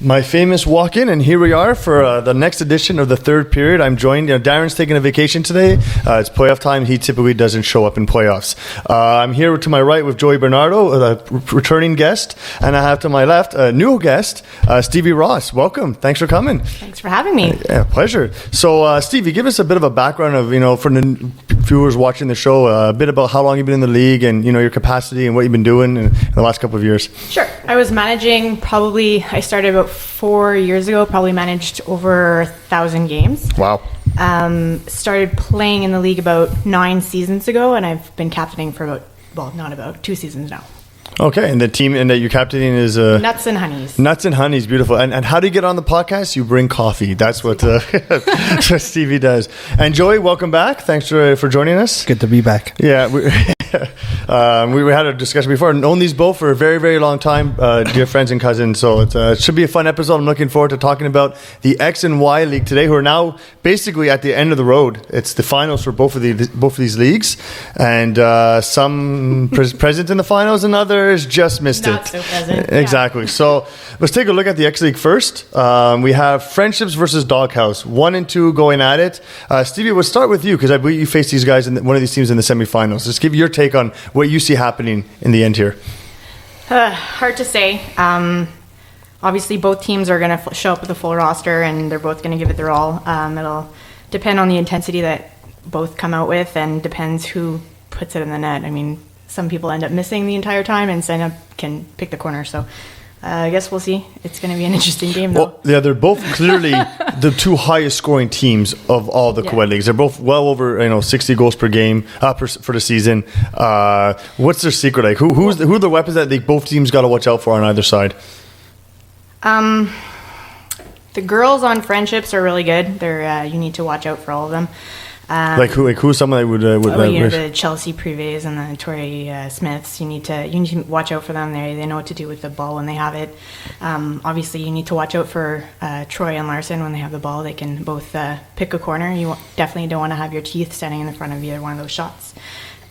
My famous walk-in, and here we are for the next edition of the third period. I'm joined. Darren's taking a vacation today. It's playoff time. He typically doesn't show up in playoffs. I'm here to my right with Joey Bernardo, a returning guest, and I have to my left a new guest, Stevie Ross. Welcome. Thanks for coming. Thanks for having me. Yeah, pleasure. So, Stevie, give us a bit of a background of for the viewers watching the show, a bit about how long you've been in the league and your capacity and what you've been doing in the last couple of years. Sure. I was managing I started about 4 years ago, probably managed over 1,000 games. Wow. Started playing in the league about 9 seasons ago, and I've been captaining for not 2 seasons now. Okay, and the team that you're captaining is Nuts and Honeys. Nuts and Honeys, beautiful. And how do you get on the podcast? You bring coffee. That's what Stevie does. And Joey, welcome back. Thanks for joining us. Good to be back. Yeah, we had a discussion before. I've known these both for a very, very long time, dear friends and cousins. So it should be a fun episode. I'm looking forward to talking about the X and Y League today, who are now basically at the end of the road. It's the finals for both of these leagues, and some present in the finals, and others just missed Not it. so present. Exactly. Yeah. So let's take a look at the X League first. We have Friendships versus Doghouse, 1 and 2 going at it. Stevie, we'll start with you because I believe you faced these guys in one of these teams in the semifinals. Just give your take on what you see happening in the end here. Hard to say. Obviously, both teams are going to show up with a full roster, and they're both going to give it their all. It'll depend on the intensity that both come out with, and depends who puts it in the net. I mean, some people end up missing the entire time, and some can pick the corner. So I guess we'll see. It's going to be an interesting game, though. Well, yeah, they're both clearly the two highest scoring teams of all the co-ed leagues. They're both well over 60 goals per game for the season. What's their secret? Like, who are the weapons that both teams got to watch out for on either side? The girls on Friendships are really good. They're you need to watch out for all of them. Who's someone that would the Chelsea Prives and the Tori Smiths. You need to watch out for them. They know what to do with the ball when they have it. Obviously, you need to watch out for Troy and Larson when they have the ball. They can both pick a corner. You definitely don't want to have your teeth standing in the front of either one of those shots.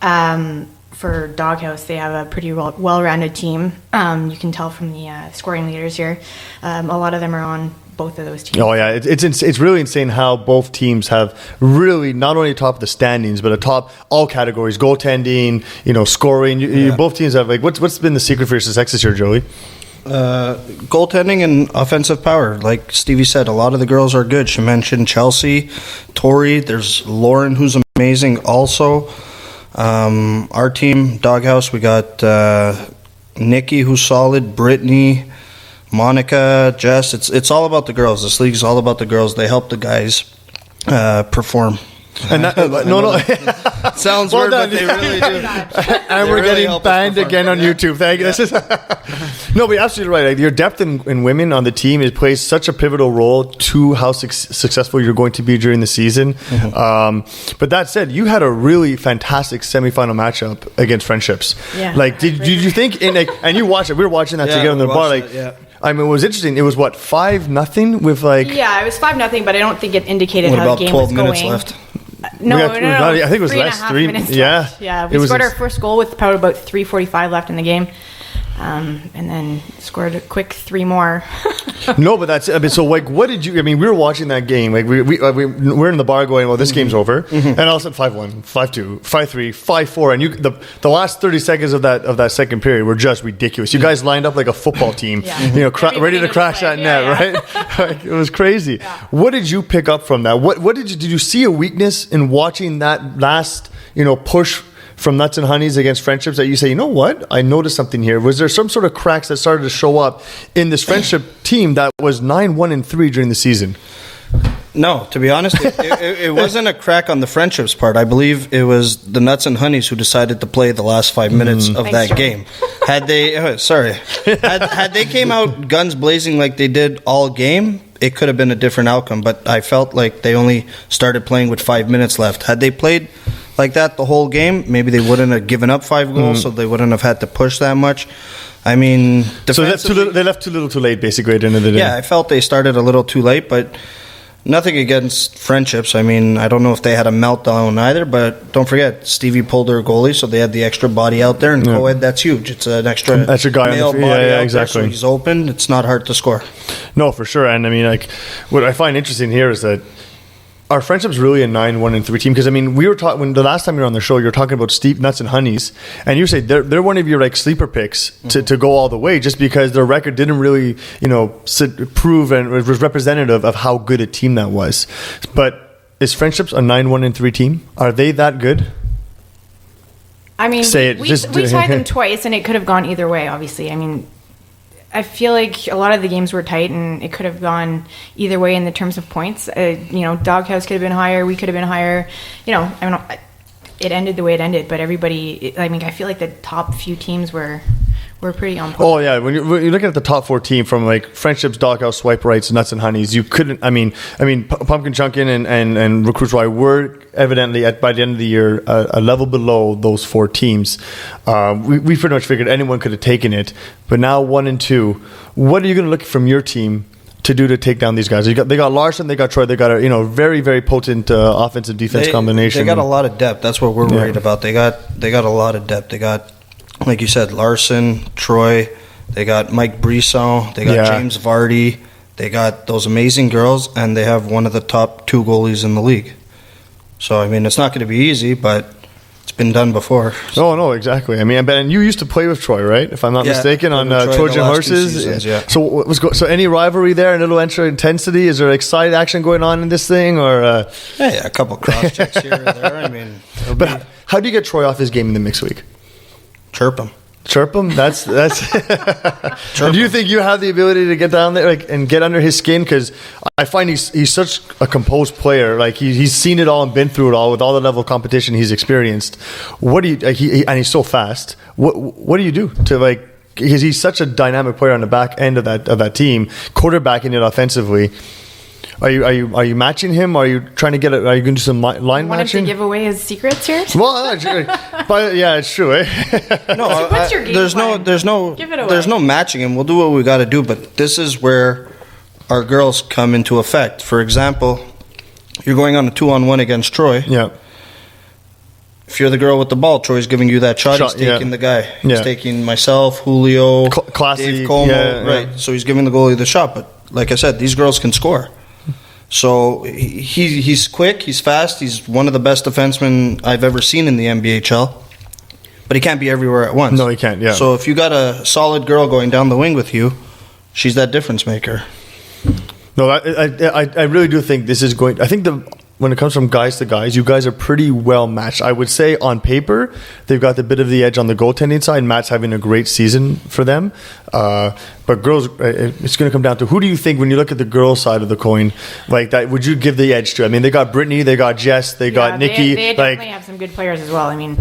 For Doghouse, they have a pretty well-rounded team. You can tell from the scoring leaders here. A lot of them are on both of those teams. Oh yeah, it's really insane how both teams have really not only top of the standings but atop all categories: goaltending, scoring. Both teams have what's been the secret for your success this year, Joey? Goaltending and offensive power. Like Stevie said, a lot of the girls are good. She mentioned Chelsea, Tori. There's Lauren, who's amazing also. Our team, Doghouse, we got Nikki, who's solid, Brittany, Monica, Jess. It's all about the girls. This league's all about the girls. They help the guys perform. And that, no. Sounds weird, but they really do. And we're really getting banned again on YouTube. Thank you. No, but you're absolutely right. Like, your depth in women on the team plays such a pivotal role to how successful you're going to be during the season. Mm-hmm. But that said, you had a really fantastic semifinal matchup against Friendships. Yeah. Did you think and you watched it? We were watching that together in the bar. I mean, it was interesting. It was 5-0 with Yeah, it was 5-0, but I don't think it indicated how the game was going. About 12 minutes left. No. I think it was less. 3 minutes left. Yeah. We scored our first goal with probably about 3:45 left in the game, and then scored a quick 3 more. No, but that's so. What did you? I mean, we were watching that game. We're in the bar going, well, this game's over, and all of a sudden 5-1, 5-2, 5-3, 5-4, and the last 30 seconds of that second period were just ridiculous. You guys lined up like a football team, ready to crash that net, right? It was crazy. Yeah. What did you pick up from that? What did you see a weakness in watching that last push from Nuts and Honeys against Friendships that you say, you know what? I noticed something here. Was there some sort of cracks that started to show up in this Friendship team that was 9-1-3 during the season? No, to be honest, it wasn't a crack on the Friendships part. I believe it was the Nuts and Honeys who decided to play the last 5 minutes of that game. Had they, had they came out guns blazing like they did all game, it could have been a different outcome. But I felt like they only started playing with 5 minutes left. Had they played like that the whole game, maybe they wouldn't have given up 5 goals, so they wouldn't have had to push that much. I mean, so they left too little too late, basically, at the end of the day. Yeah, I felt they started a little too late, but Nothing against Friendships. I mean, I don't know if they had a meltdown either, but don't forget, Stevie pulled their goalie, so they had the extra body out there, and co-ed, that's huge. It's an extra guy male on the body out there, exactly. so he's open. It's not hard to score. No, for sure. And I mean, like, what I find interesting here is that our Friendship's really a 9-1-3 team, because I mean, we were talking when the last time you were on the show, you were talking about Steve Nuts and Honeys, and you say they're one of your like sleeper picks to go all the way, just because their record didn't really prove and was representative of how good a team that was. But is Friendships a 9-1-3 team? Are they that good? I mean, Say it. we Just- tied them twice, and it could have gone either way, obviously. I mean, I feel like a lot of the games were tight, and it could have gone either way in the terms of points. Doghouse could have been higher. We could have been higher. It ended the way it ended, but everybody, I mean, I feel like the top few teams were pretty on point. Oh yeah, when you're looking at the top 4 team from like Friendships, Doghouse, Swipe Rights, Nuts and Honeys, you couldn't. I mean, Pumpkin Chunkin and Recruits Y were evidently by the end of the year a level below those 4 teams. We pretty much figured anyone could have taken it, but now 1 and 2. What are you going to look from your team to do to take down these guys? They got Larson, they got Troy, they got a very, very potent offensive defense combination. They got a lot of depth. That's what we're worried about. They got a lot of depth. They got, like you said, Larson, Troy. They got Mike Brisson. They got James Vardy. They got those amazing girls, and they have one of the top 2 goalies in the league. So I mean, it's not going to be easy, but it's been done before. Oh no, exactly. I mean, and you used to play with Troy, right? If I'm not mistaken, on Trojan Horses. Seasons, yeah. So any rivalry there, and a little extra intensity? Is there excited action going on in this thing, or? Yeah, a couple cross checks here or there. I mean, but how do you get Troy off his game in the mixed week? chirp him. Chirp him. That's. Do you think you have the ability to get down there and get under his skin? Because I find he's such a composed player. Like he's seen it all and been through it all with all the level of competition he's experienced. What do you? And he's so fast. What do you do to like? Because he's such a dynamic player on the back end of that team, quarterbacking it offensively. Are you matching him? Are you trying to get it? Are you going to do some line Want matching? him to give away his secrets here? Well, but yeah, it's true. Eh? No, What's your game plan? there's no Give it away. there's no matching him. We'll do what we got to do, but this is where our girls come into effect. For example, you're going on a 2-on-1 against Troy. Yeah. If you're the girl with the ball, Troy's giving you that shot. He's taking the guy. He's taking myself, Julio, Classy, Dave Como. yeah. Right. So he's giving the goalie the shot. But like I said, these girls can score. So he's quick, he's fast, he's one of the best defensemen I've ever seen in the NBHL. But he can't be everywhere at once. No, he can't, yeah. So if you got a solid girl going down the wing with you, she's that difference maker. No, I really do think this is going. I think when it comes from guys to guys, you guys are pretty well matched. I would say on paper, they've got the bit of the edge on the goaltending side. Matt's having a great season for them. But girls, it's going to come down to who do you think when you look at the girls' side of the coin, like that, would you give the edge to? I mean, they got Brittany, they got Jess, they got Nikki. They definitely have some good players as well. I mean,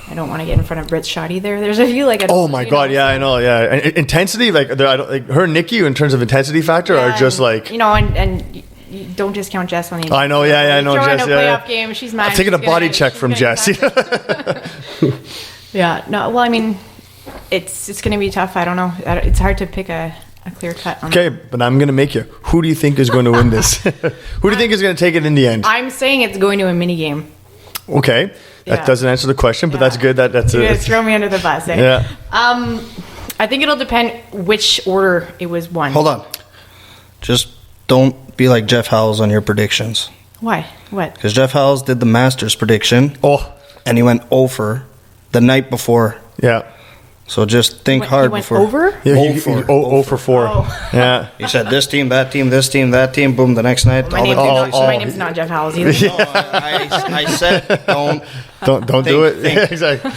I don't want to get in front of Britt Schott either. There's a few like. Oh my God! Yeah, I know. Yeah, and intensity, like her and Nikki, in terms of intensity factor, are just like and you don't discount Jess on the. I know. Yeah, I know Jess. In a playoff game, she's mine. I'm taking a body check from Jess. Yeah. No. Well, I mean, it's going to be tough. I don't know. It's hard to pick a clear cut. Okay, but I'm going to make you. Who do you think is going to win this? Who do you think is going to take it in the end? I'm saying it's going to a mini game. Okay, that doesn't answer the question, but that's good. That's you guys throw me under the bus. Eh? Yeah. I think it'll depend which order it was won. Hold on. Just don't be like Jeff Howells on your predictions. Why? What? Because Jeff Howells did the Masters prediction. And he went over the night before. Yeah. So just think hard went before. Over? Yeah, 0 for 4. Oh. Yeah. He said this team, that team, this team, that team. Boom, the next night. My name's not Jeff Howells either. No, I said Don't do it. think. Yeah, exactly.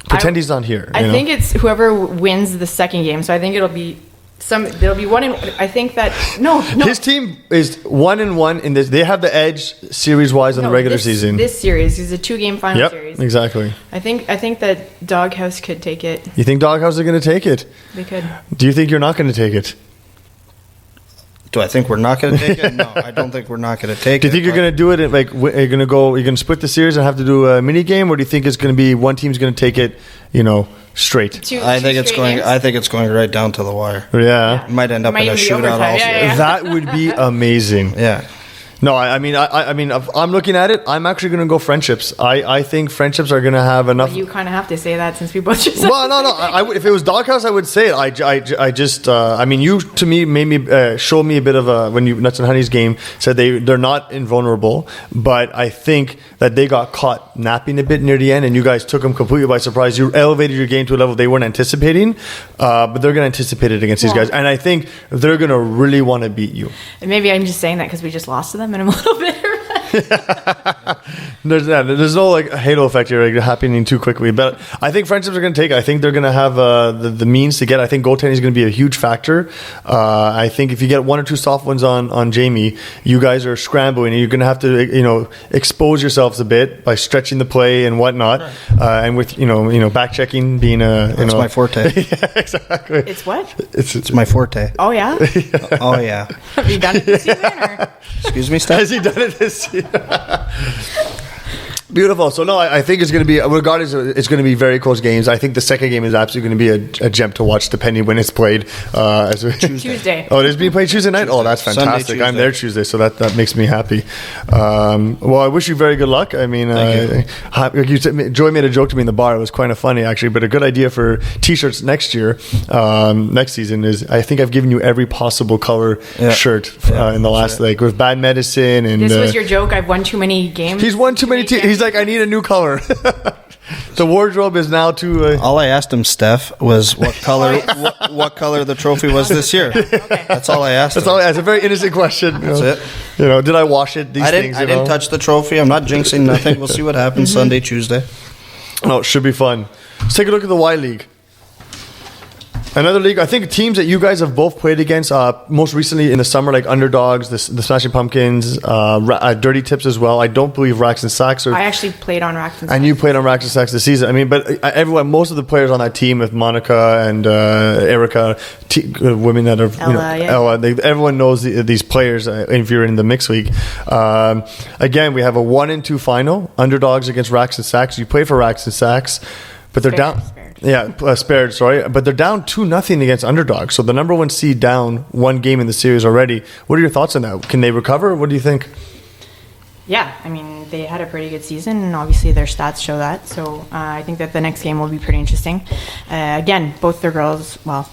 Pretend he's not here. I think it's whoever wins the second game. So I think there'll be one in. I think that no. His team is 1-1 in this. They have the edge series wise in the regular season. This series is a 2-game final series. Exactly. I think that Doghouse could take it. You think Doghouse are going to take it? They could. Do you think you're not going to take it? Do I think we're not going to take it? No, I don't think we're not going to take it. Do you think you're going to do it? Are you going to split the series and have to do a mini game, or do you think it's going to be one team's going to take it, straight? I think it's going right down to the wire. Yeah. It might end up in a even be shootout overtime. also. Yeah. That would be amazing. Yeah. No, I mean, if I'm looking at it, I'm actually going to go friendships. I think friendships are going to have enough. You kind of have to say that since we both just. Well, no. If it was Doghouse, I would say it. I just. You to me made me show me a bit of a when you Nuts and Honey's game said they're not invulnerable, but I think that they got caught napping a bit near the end, and you guys took them completely by surprise. You elevated your game to a level they weren't anticipating, but they're going to anticipate it against these guys, and I think they're going to really want to beat you. Maybe I'm just saying that because we just lost to them and I'm a little bitter. There's no halo effect here happening too quickly, but I think friendships are going to take. I think they're going to have the means to get. I think goaltending is going to be a huge factor. I think if you get one or two soft ones on Jamie, you guys are scrambling, and you're going to have to expose yourselves a bit by stretching the play and whatnot, and with back checking being That's my forte. Yeah, exactly. It's what? It's my forte. Oh yeah. Oh yeah. Have you done it this season? Or? Excuse me, Steph? Has he done it this year? Beautiful. So no, I think it's going to be, regardless, it's going to be very close games. I think the second game is absolutely going to be a gem to watch, depending when it's played. Tuesday. Oh, it is being played Tuesday night. Oh, that's fantastic. Sunday, I'm there Tuesday, so that makes me happy. Well, I wish you very good luck. I mean, Joy made a joke to me in the bar. It was kind of funny actually, but a good idea for T-shirts next year, next season is I think I've given you every possible color shirt in the last with Bad Medicine and. This was your joke. I've won too many games. He's won too many. He's like, I need a new color. The wardrobe is now too. All I asked him, Steph, was what color what color the trophy was this year. Okay. That's all I asked. That's all. It's a very innocent question. That's it. Did I wash it? These I things. didn't touch the trophy. I'm not jinxing nothing. We'll see what happens Sunday, Tuesday. Oh, it should be fun. Let's take a look at the Y League. Another league, I think teams that you guys have both played against, most recently in the summer, like Underdogs, the Smashing Pumpkins, Dirty Tips as well. I don't believe Racks and Sacks are. I actually played on Racks and Sacks. And you played on Racks and Sacks this season. I mean, but most of the players on that team, with Monica and Erica, women that are Ella, everyone knows these players if you're in the mixed league. Again, we have a 1-2 final, Underdogs against Racks and Sacks. You play for Racks and Sacks, but they're down. Spared, sorry. But they're down 2-0 against Underdogs. So the number one seed down one game in the series already. What are your thoughts on that? Can they recover? What do you think? Yeah, I mean, they had a pretty good season, and obviously their stats show that. So I think that the next game will be pretty interesting. Again, both their girls, well,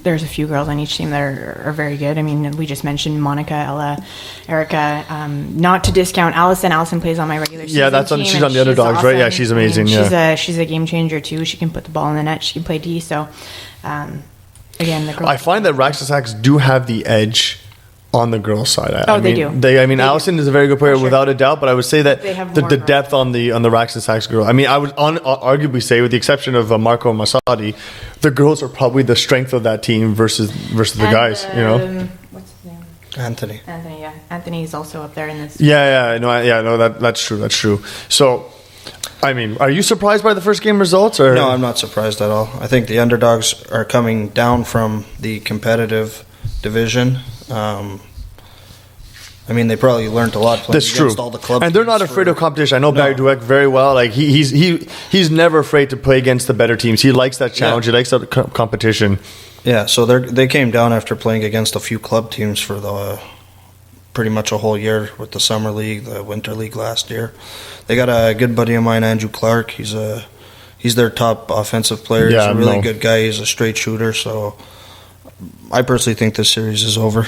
there's a few girls on each team that are very good. I mean, we just mentioned Monica, Ella, Erica. Not to discount Allison. Allison plays on my regular season team, she's on the Underdogs, awesome. right? Yeah, she's amazing. She's a game changer too. She can put the ball in the net. She can play D. So, again, the girls. I find that Racks and Sacks do have the edge on the girls' side. They do. Allison is a very good player without a doubt, but I would say that the depth on the Racks and Sacks girl. I mean, I would arguably say, with the exception of Marco and Masadi, the girls are probably the strength of that team versus the guys. What's his name? Anthony. Yeah. Anthony is also up there in this. That's true. So, I mean, are you surprised by the first game results? Or? No, I'm not surprised at all. I think the Underdogs are coming down from the competitive division. I mean, they probably learned a lot playing against all the clubs. And they're not afraid of competition. I know Barry Dweck very well. Like he's never afraid to play against the better teams. He likes that challenge. He likes that competition. Yeah, so they came down after playing against a few club teams for the pretty much a whole year with the summer league, the winter league last year. They got a good buddy of mine, Andrew Clark. He's their top offensive player. He's a really good guy. He's a straight shooter. So I personally think this series is over.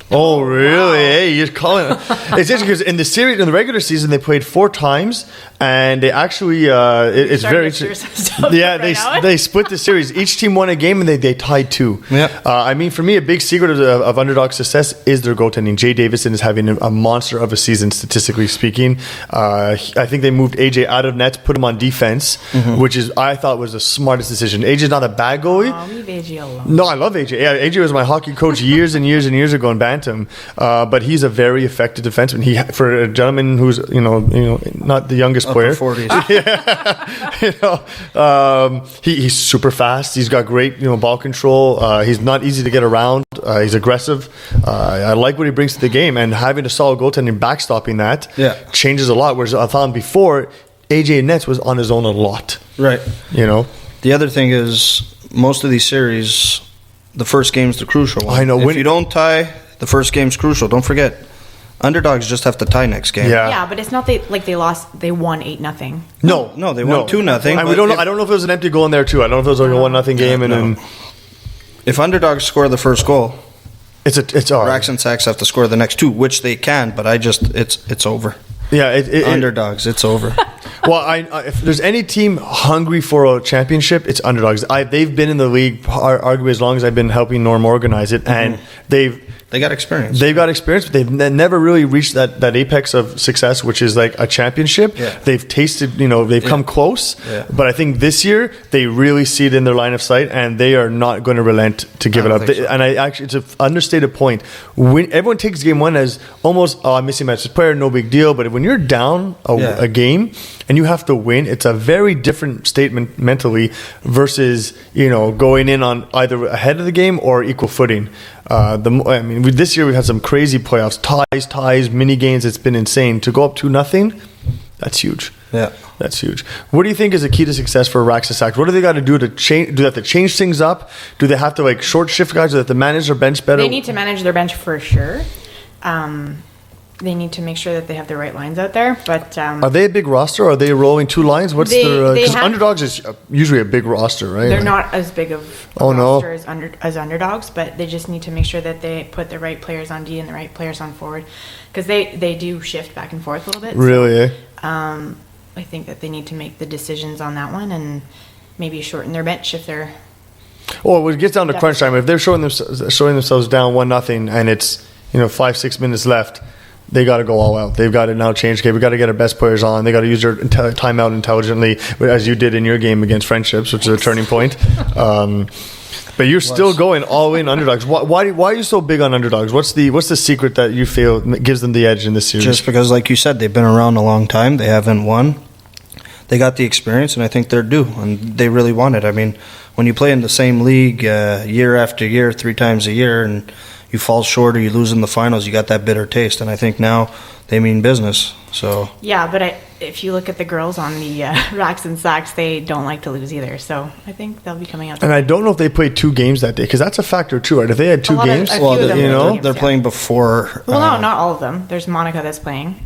Oh, really? Hey, you're calling it. It's interesting because in the series, in the regular season, they played 4 times, and they actually, it's very interesting. Yeah, they split the series. Each team won a game, and they tied 2. Yeah. I mean, for me, a big secret of Underdog success is their goaltending. Jay Davison is having a monster of a season, statistically speaking. I think they moved AJ out of nets, put him on defense, which I thought was the smartest decision. AJ's not a bad goalie. Leave AJ alone. No, I love AJ. Yeah, AJ was my hockey coach years and years and years ago in Banff. Phantom, but he's a very effective defenseman. For a gentleman who's not the youngest player, 40s. He's super fast. He's got great ball control. He's not easy to get around. He's aggressive. I like what he brings to the game, and having a solid goaltending backstopping that changes a lot. Whereas I thought before, AJ Nets was on his own a lot. Right. The other thing is, most of these series, the first game's the crucial one. I know. If you don't tie, the first game's crucial. Don't forget, underdogs just have to tie next game. Yeah, but it's not they lost. They won 8-0. No, they won 2-0. And we don't know. I don't know if it was an empty goal in there too. I don't know if it was like a 1-0 game. Then if underdogs score the first goal, it's all right. Rax and Sax have to score the next two, which they can. But it's over. Yeah, underdogs. It's over. Well, if there's any team hungry for a championship, it's underdogs. They've been in the league arguably as long as I've been helping Norm organize it, and they got experience. They've got experience, but they've never really reached that apex of success, which is like a championship. Yeah. They've tasted, they've come close, but I think this year they really see it in their line of sight, and they are not going to relent to give it up. So. And it's an understated point. When everyone takes game one as almost, I'm missing my best player, no big deal. But when you're down a game and you have to win, it's a very different statement mentally versus going in on either ahead of the game or equal footing. This year we've had some crazy playoffs, ties, mini games. It's been insane. To go up 2-0, that's huge. Yeah, that's huge. What do you think is the key to success for Rax and Sax? What do they got to do to change? Do they have to change things up? Do they have to short shift guys? Do they have to manage their bench better? They need to manage their bench for sure. They need to make sure that they have the right lines out there. But are they a big roster? Or are they rolling two lines? What's their? Because underdogs is usually a big roster, right? They're not as big of a roster as underdogs, but they just need to make sure that they put the right players on D and the right players on forward, because they do shift back and forth a little bit. Really? I think that they need to make the decisions on that one and maybe shorten their bench if they're. Well, when it gets down to crunch time, if they're showing themselves down 1-0 and it's 5-6 minutes left. They got to go all out. They've got to now change. Okay, we got to get our best players on. They got to use their timeout intelligently, as you did in your game against Friendships, which is a turning point. But you're still going all in underdogs. Why are you so big on underdogs? What's the secret that you feel gives them the edge in this series? Just because, like you said, they've been around a long time. They haven't won. They got the experience, and I think they're due, and they really want it. I mean, when you play in the same league year after year, 3 times a year, and you fall short or you lose in the finals, you got that bitter taste. And I think now they mean business. So yeah, but if you look at the girls on the Rax and Sax, they don't like to lose either. So I think they'll be coming out. And I don't know if they played 2 games that day, because that's a factor too, right? If they had 2 games, they're playing before. Well, no, not all of them. There's Monica that's playing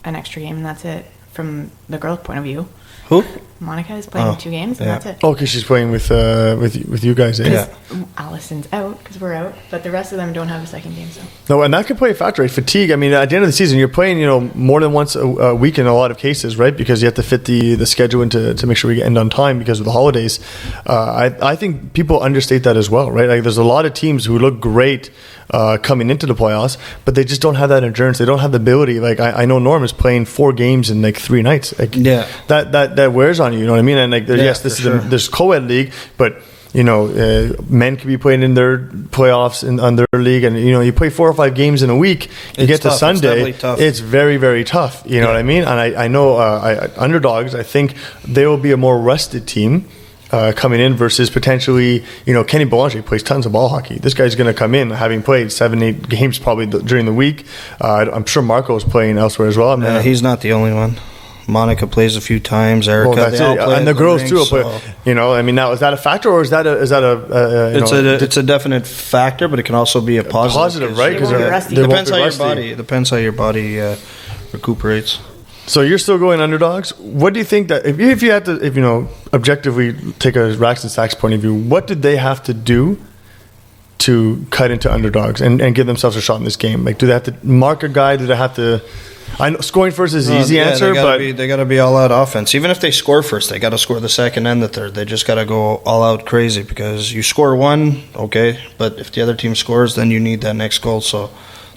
an extra game, and that's it from the girls' point of view. Who? Monica is playing 2 games, and that's it. Oh, because she's playing with you guys. Yeah. Allison's out because we're out, but the rest of them don't have a second game. So no, and that could play a factor. Right? Fatigue. I mean, at the end of the season, you're playing more than once a week in a lot of cases, right? Because you have to fit the schedule into to make sure we end on time because of the holidays. I think people understate that as well, right? Like, there's a lot of teams who look great coming into the playoffs, but they just don't have that endurance. They don't have the ability. Like, I know Norm is playing 4 games in 3 nights. Like, that wears on you. You know what I mean? And there's co-ed league, but men could be playing in their playoffs on their league, and you play 4 or 5 games in a week. You get to Sunday, it's very, very tough. You know what I mean? And I know underdogs. I think they will be a more rested team. Coming in versus potentially, Kenny Belanger plays tons of ball hockey. This guy's going to come in having played 7-8 games probably during the week. I'm sure Marco is playing elsewhere as well. He's not the only one. Monica plays a few times. Erica, that's it. And the girls too. So. But now is that a factor, or is that it's a definite factor, but it can also be a positive, right? Because it depends how your body. It depends how your body recuperates. So you're still going underdogs. What do you think that if you had to objectively take a Rax and Sax point of view, what did they have to do to cut into underdogs and give themselves a shot in this game? Like, do they have to mark a guy? Do they have to? I know scoring first is the easy answer, but they got to be all out offense. Even if they score first, they got to score the second and the third. They just got to go all out crazy, because you score one, okay, but if the other team scores, then you need that next goal. So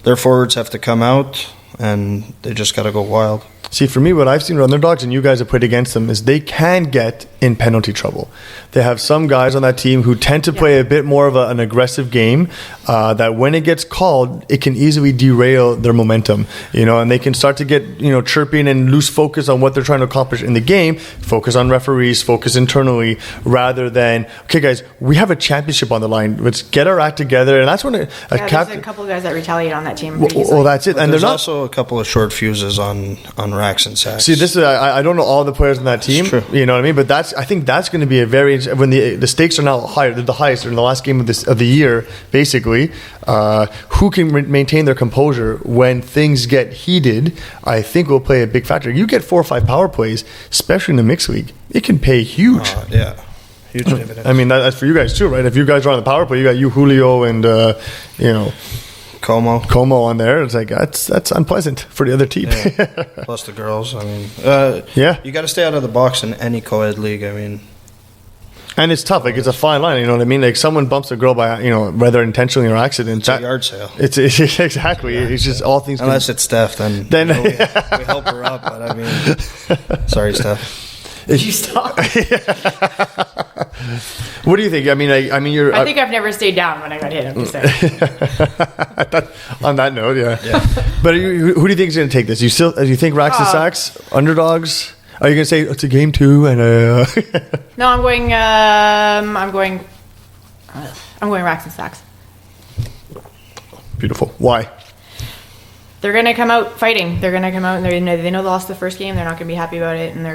their forwards have to come out, and they just got to go wild. See, for me, what I've seen with underdogs, and you guys have played against them, is they can get in penalty trouble. They have some guys on that team who tend to play a bit more of an aggressive game. That when it gets called, it can easily derail their momentum. And they can start to get chirping and lose focus on what they're trying to accomplish in the game. Focus on referees, focus internally, rather than, okay, guys, we have a championship on the line. Let's get our act together. And that's when there's a couple of guys that retaliate on that team. Well, that's it. But And there's they're not. also a couple of short fuses on racks and sacks. See, this is I don't know all the players on that team. True. You know what I mean? But I think that's going to be a very when the stakes are now higher. They're the highest. They're in the last game of the year, basically. Who can maintain their composure when things get heated? I think will play a big factor. You get 4 or 5 power plays, especially in the mixed league. It can pay huge. Yeah. Huge dividends. I mean, that's for you guys too, right? If you guys are on the power play, you got Julio and Como on there. It's like that's unpleasant for the other team. Yeah. Plus the girls. I mean, you got to stay out of the box in any co-ed league. I mean, and it's tough. Like it's a fine line. You know what I mean? Like someone bumps a girl by whether intentionally or accident. it's a yard sale. It's exactly. Yeah. It's just all things. Unless it's Steph, then we help her up. But I mean, sorry, Steph. Did you stop? What do you think? I mean, you're. I think I've never stayed down when I got hit. I'm just saying. On that note, yeah. But who do you think is going to take this? Do you think Racks and Sacks underdogs? Are you going to say it's a game 2 and No, I'm going. I'm going Racks and Sacks. Beautiful. Why? They're gonna come out fighting. They're gonna come out and they know they lost the first game. They're not gonna be happy about it, and they're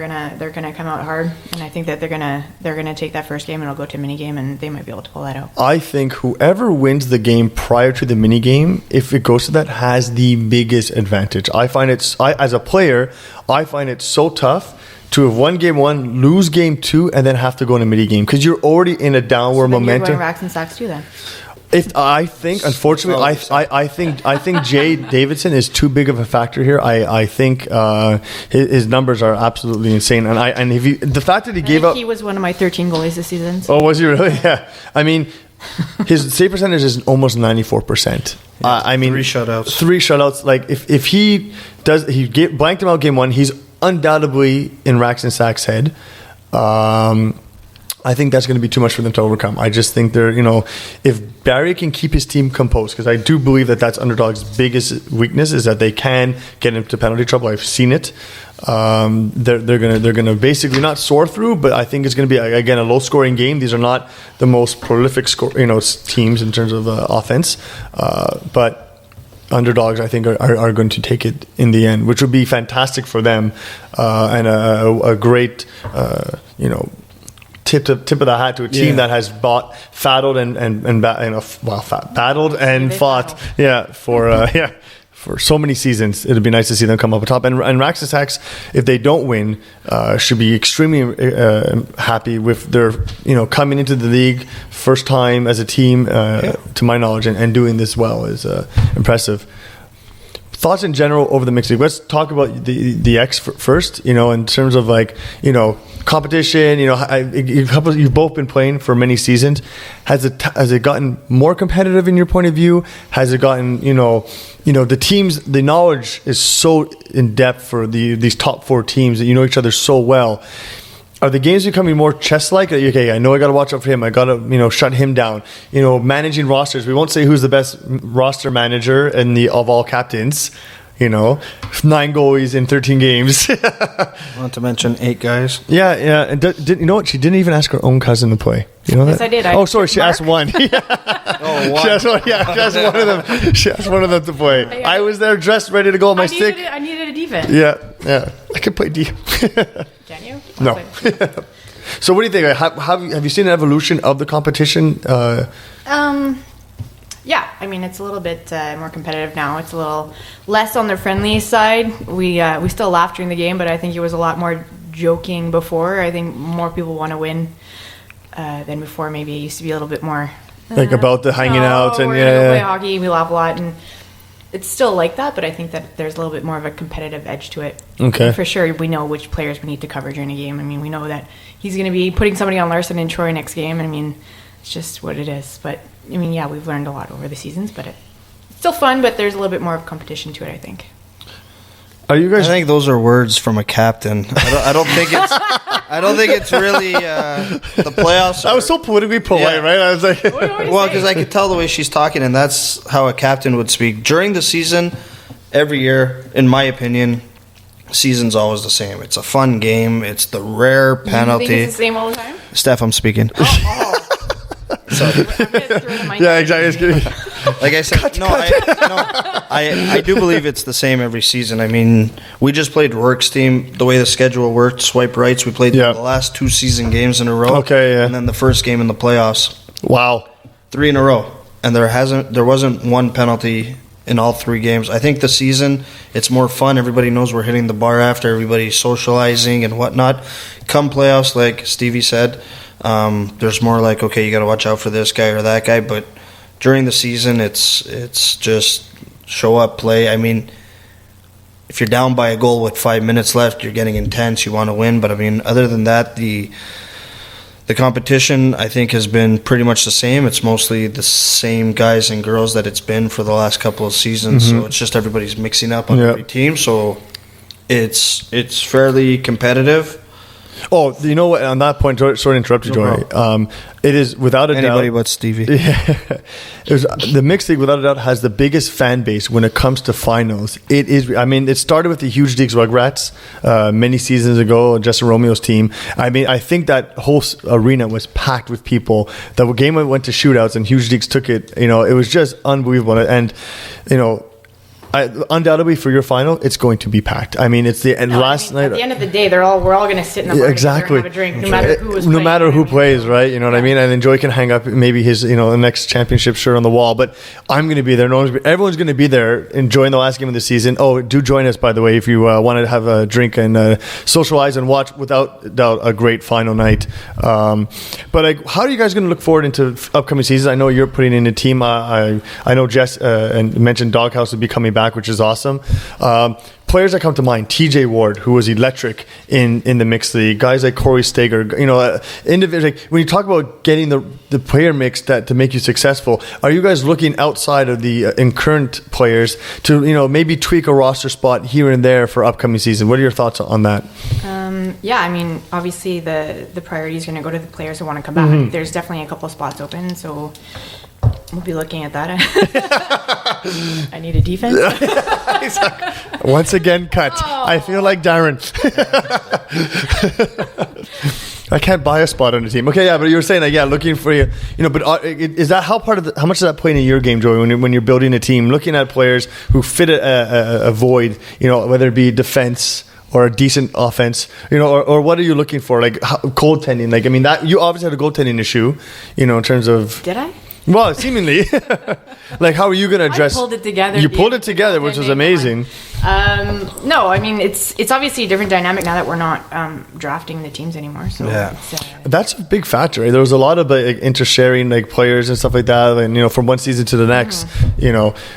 gonna come out hard. And I think that they're gonna take that first game and it'll go to a mini game, and they might be able to pull that out. I think whoever wins the game prior to the mini game, if it goes to that, has the biggest advantage. As a player, I find it so tough to have won game 1, lose game 2, and then have to go in a mini game because you're already in a downward momentum. You're going Racks and Sacks too, then. Unfortunately, I think Jay Davidson is too big of a factor here. I think his numbers are absolutely insane, and the fact that he gave up. He was one of my 13 goalies this season. So. Oh, was he really? Yeah. I mean, his save percentage is almost 94%. I mean, 3 shutouts. 3 shutouts. Like if he blanked him out game 1, he's undoubtedly in Racks and Sacks' head. I think that's going to be too much for them to overcome. I just think if Barry can keep his team composed, because I do believe that's underdog's biggest weakness is that they can get into penalty trouble. I've seen it. They're gonna basically not soar through, but I think it's going to be again a low scoring game. These are not the most prolific teams in terms of offense, but underdogs I think are going to take it in the end, which would be fantastic for them and a great tip of the hat to a team that has battled and fought for so many seasons. It'd be nice to see them come up top. And Racks and Sacks, if they don't win, should be extremely happy with their coming into the league first time as a team, to my knowledge, and doing this well is impressive. Thoughts in general over the mixed league. Let's talk about the X first. In terms of competition. You've both been playing for many seasons. Has it gotten more competitive in your point of view? Has it gotten the teams? The knowledge is so in depth for these top 4 teams that you know each other so well. Are the games becoming more chess-like? Okay, I know I got to watch out for him. I got to, shut him down. Managing rosters. We won't say who's the best roster manager of all captains. 9 goalies in 13 games. Not to mention 8 guys. Yeah. And you know what? She didn't even ask her own cousin to play. You know that? Yes, I did. Sorry. She asked one. One. She asked one. Yeah, she asked one of them. She asked one of them to play. I was there, dressed, ready to go on my stick. I needed a defense. Yeah. I can play D. Can you? No. So what do you think? Have you seen an evolution of the competition? Yeah, I mean it's a little bit more competitive now. It's a little less on the friendly side. We still laugh during the game, but I think it was a lot more joking before. I think more people want to win than before. Maybe it used to be a little bit more about the hanging out and we're gonna go play hockey. We laugh a lot, and it's still like that. But I think that there's a little bit more of a competitive edge to it. Okay, and for sure, we know which players we need to cover during a game. I mean, we know that he's going to be putting somebody on Larson and Troy next game. I mean, it's just what it is. But I mean, yeah, we've learned a lot over the seasons, but it's still fun, but there's a little bit more of competition to it, I think. Are you I guys? think those are words from a captain. I don't think it's. I don't think it's really the playoffs. I was so politically polite, Yeah. right? I was like, Well, because I could tell the way she's talking, and that's how a captain would speak. During the season, every year, in my opinion, season's always the same. It's a fun game. It's the rare You think penalty. it's the same all the time? Steph, I'm speaking. Oh. I'm gonna throw the mic yeah, at exactly. you. Like I said, I do believe it's the same every season. I mean, we just played Rourke's team. The way the schedule worked, swipe rights, we played Yeah. the last 2 season games in a row. Okay, yeah. And then the first game in the playoffs. Wow. 3 in a row, and there wasn't one penalty in all 3 games. I think the season, it's more fun. Everybody knows we're hitting the bar after, everybody's socializing and whatnot. Come playoffs, like Stevie said, there's more like, okay, you got to watch out for this guy or that guy. But during the season, it's just show up, play. I mean, if you're down by a goal with 5 minutes left, you're getting intense. You want to win, but I mean, other than that, the competition, I think, has been pretty much the same. It's mostly the same guys and girls that it's been for the last couple of seasons. So it's just everybody's mixing up on Yeah. every team. So it's fairly competitive. Oh, you know what? On that point, sorry to interrupt you, Joey. It is without a Anybody doubt. but Stevie. The mixed league, without a doubt, has the biggest fan base when it comes to finals. It is. I mean, it started with the Huge Leagues Rugrats many seasons ago. Justin Romeo's team. I mean, I think that whole arena was packed with people. The game went to shootouts, and Huge Leagues took it. You know, it was just unbelievable. And you know, undoubtedly for your final, it's going to be packed. I mean, it's the and No, I last mean, night. At the end of the day, we're all going to sit in the Yeah, bar exactly. together and have a drink, no matter who was no playing, matter you know who what I mean? plays, right? You know what I mean? And then Joey can hang up maybe his, next championship shirt on the wall. But I'm going to be there. Everyone's going to be there enjoying the last game of the season. Oh, do join us, by the way, if you want to have a drink and socialize and watch, without doubt, a great final night. But how are you guys going to look forward into upcoming seasons? I know you're putting in a team. I know Jess and mentioned Doghouse will be coming back, which is awesome. Players that come to mind: TJ Ward, who was electric in the mixed league. Guys like Corey Stager. Individually, when you talk about getting the player mix to make you successful, are you guys looking outside of the current players to maybe tweak a roster spot here and there for upcoming season? What are your thoughts on that? Yeah, I mean, obviously the priority is going to go to the players who want to come back. There's definitely a couple spots open, so we'll be looking at that. I need a defense. Once again, cut. I feel like Darren. I can't buy a spot on the team. Okay, yeah, but you were saying looking for you. But is that how much does that play in your game, Joey? When you're building a team, looking at players who fit a void, whether it be defense or a decent offense, or what are you looking for? Like goaltending. Like, I mean, that you obviously had a goaltending issue, in terms of. Did I? Well, seemingly. Like, how are you going to address? I pulled it together. You pulled it together, which was amazing. No, I mean it's obviously a different dynamic now that we're not drafting the teams anymore. So Yeah. That's a big factor. Right? There was a lot of inter-sharing players and stuff like that, and from one season to the next.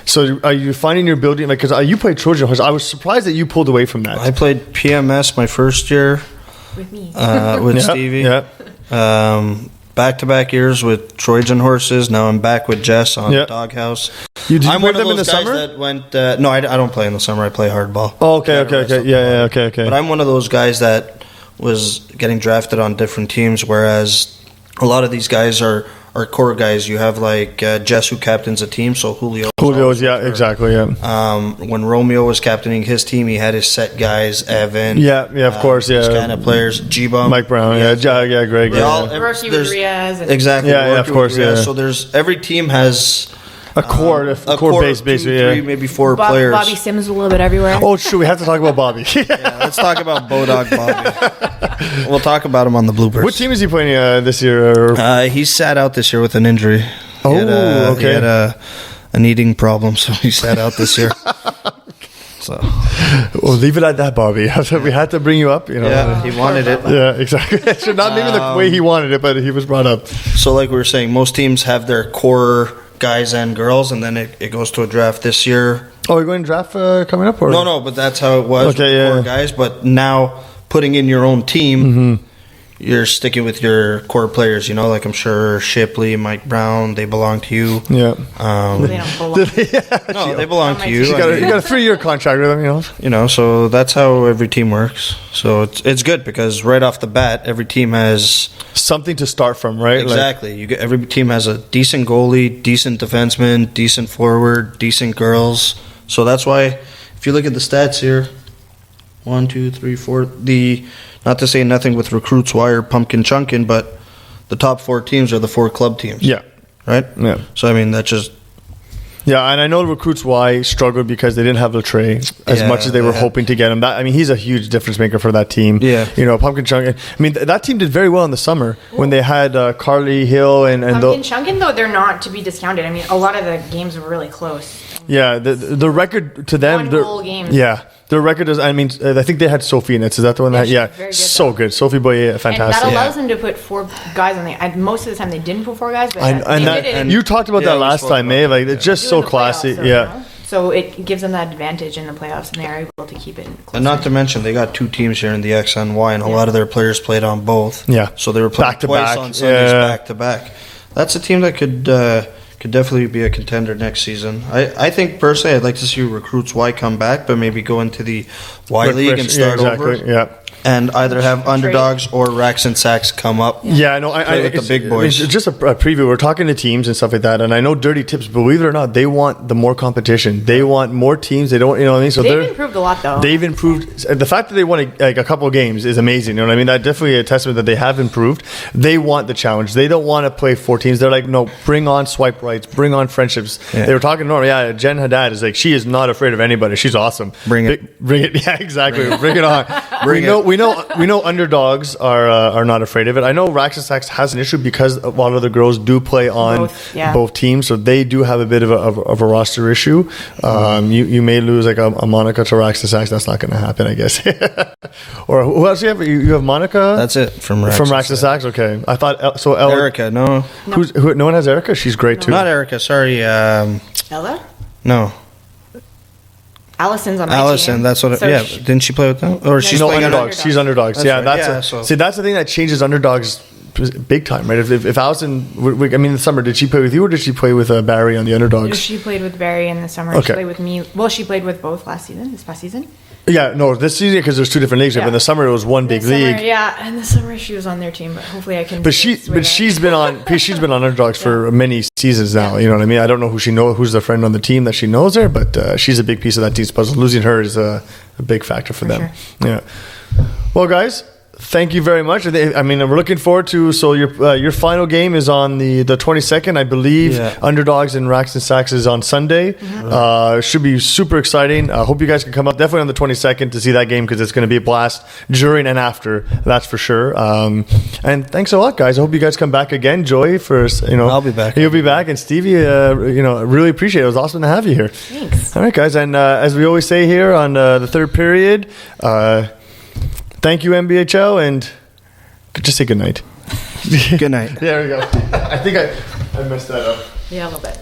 So are you finding you're building because you played Trojan Horse? I was surprised that you pulled away from that. I played PMS my first year with me. with Stevie. Yeah. Back-to-back years with Trojan Horses. Now I'm back with Jess on Yeah. Doghouse. Did you I'm play one of them in those the guys summer? that went. No, I don't play in the summer. I play hardball. Oh, okay. Yeah, okay. But I'm one of those guys that was getting drafted on different teams, whereas a lot of these guys are core guys. You have Jess, who captains a team, so Julio's, yeah, exactly, yeah. When Romeo was captaining his team, he had his set guys, Evan. Yeah, of course, yeah. These kind of players. G-Bum. Mike Brown, yeah, Greg. They all- Rocky there's- with Riaz. And Exactly. Yeah, of Rocky course, with Riaz. yeah. So every team has A core base, of basically, 2, 3, yeah. maybe 4 players. Bobby Sims a little bit everywhere. Oh, shoot, we have to talk about Bobby. Yeah, let's talk about Bodog Bobby. We'll talk about him on the bloopers. What team is he playing this year? He sat out this year with an injury. Oh, He okay. had an eating problem, so he sat out this year. So Well, leave it at that, Bobby. We had to bring you up. yeah, he wanted it. Yeah, exactly. Should not maybe the way he wanted it, but he was brought up. So like we were saying, most teams have their core guys and girls, and then it goes to a draft this year. Oh, we're going to draft coming up? Or? No, but that's how it was Okay, with the yeah. core guys. But now putting in your own team, you're sticking with your core players. You know, like I'm sure Shipley, Mike Brown, they belong to you. Yeah. They don't belong. No, they belong to you. You got a 3-year contract with them, you know. You know, so that's how every team works. So it's good because right off the bat, every team has Something to start from, right? exactly. Every team has a decent goalie, decent defenseman, decent forward, decent girls. So that's why, if you look at the stats here, 1, 2, 3, 4. Not to say nothing with Recruits Wire, Pumpkin Chunkin, but the top 4 teams are the 4 club teams. Yeah. Right. Yeah. So I mean, that's just. Yeah, and I know Recruits Y struggled because they didn't have Latreille as much as they were hoping to get him. That, I mean, he's a huge difference maker for that team. Yeah. You know, Pumpkin Chunkin. I mean, that team did very well in the summer when they had Carly Hill and Pumpkin Chunkin, though, they're not to be discounted. I mean, a lot of the games were really close. yeah, the record to them. One-goal games. Yeah. Their record is, I mean, I think they had Sophie in it. Is that the one that? she's Yeah. very good, So though. good. Sophie Boyer, And fantastic. that allows them to put 4 guys on the. Most of the time, they didn't put 4 guys, but And they did it. you talked about Yeah, that we last spoke time, about Maeve. that, Like, it's just so doing the classy. playoffs, though, Yeah. you know? So it gives them that advantage in the playoffs, and they're able to keep it close. And not to mention, they got 2 teams here in the XNY, and a lot of their players played on both. Yeah. So they were playing Back to twice back. on Sundays, Yeah. back to back. That's a team that could definitely be a contender next season. I think personally, I'd like to see Recruits Y come back, but maybe go into the Y League and start over. Yeah. And either have underdogs or Racks and Sacks come up. Yeah, I know. Play with the big boys. It's just a preview. We're talking to teams and stuff like that, and I know Dirty Tips. Believe it or not, they want the more competition. They want more teams. They don't, you know what I mean? So They've improved a lot, though. They've improved. The fact that they won like a couple of games is amazing. You know what I mean? That definitely a testament that they have improved. They want the challenge. They don't want to play 4 teams. They're like, no, bring on swipe rights, bring on friendships. Yeah. They were talking to her. Yeah, Jen Haddad is like, she is not afraid of anybody. She's awesome. Bring it. Bring it. Yeah, exactly. Bring it on. Bring it. We know underdogs are not afraid of it. I know Rax and Sacks has an issue because a lot of the girls do play on both teams, so they do have a bit of a roster issue. You may lose like a Monica to Rax and Sacks. That's not going to happen, I guess. Or who else do you have? You have Monica. That's it from Rax and Sacks. Okay, I thought so. Erica, no. No one has Erica. She's great too. Not Erica, sorry. Ella? No. Allison's on my Allison, team. that's what. So Yeah, didn't she play with them? Or she's No, playing underdogs. She's underdogs. That's Yeah, right. see, that's the thing that changes underdogs big time, right? If Allison, I mean, in the summer, did she play with you or did she play with Barry on the underdogs? She played with Barry in the summer. Okay. She played with me. Well, she played with both this past season. Yeah, no, this season because there's 2 different leagues. Right? Yeah. But in the summer it was one big Summer, league. Yeah, in the summer she was on their team, but hopefully I can. But she's been on underdogs for many seasons now. You know what I mean? I don't know who's the friend on the team that she knows there, but she's a big piece of that team's puzzle. Losing her is a big factor for them. Sure. Yeah. Well, guys, thank you very much. I mean, we're looking forward to. So your final game is on the 22nd, I believe. Yeah. Underdogs and Racks and Sacks is on Sunday. Should be super exciting. I hope you guys can come up definitely on the 22nd to see that game because it's going to be a blast during and after. That's for sure. And thanks a lot, guys. I hope you guys come back again. Joy, I'll be back. You'll be back, and Stevie, really appreciate it. It was awesome to have you here. Thanks. All right, guys, and as we always say here on the third period. Thank you, MBHL, and just say good night. Good night. There we go. I think I messed that up. Yeah, a little bit.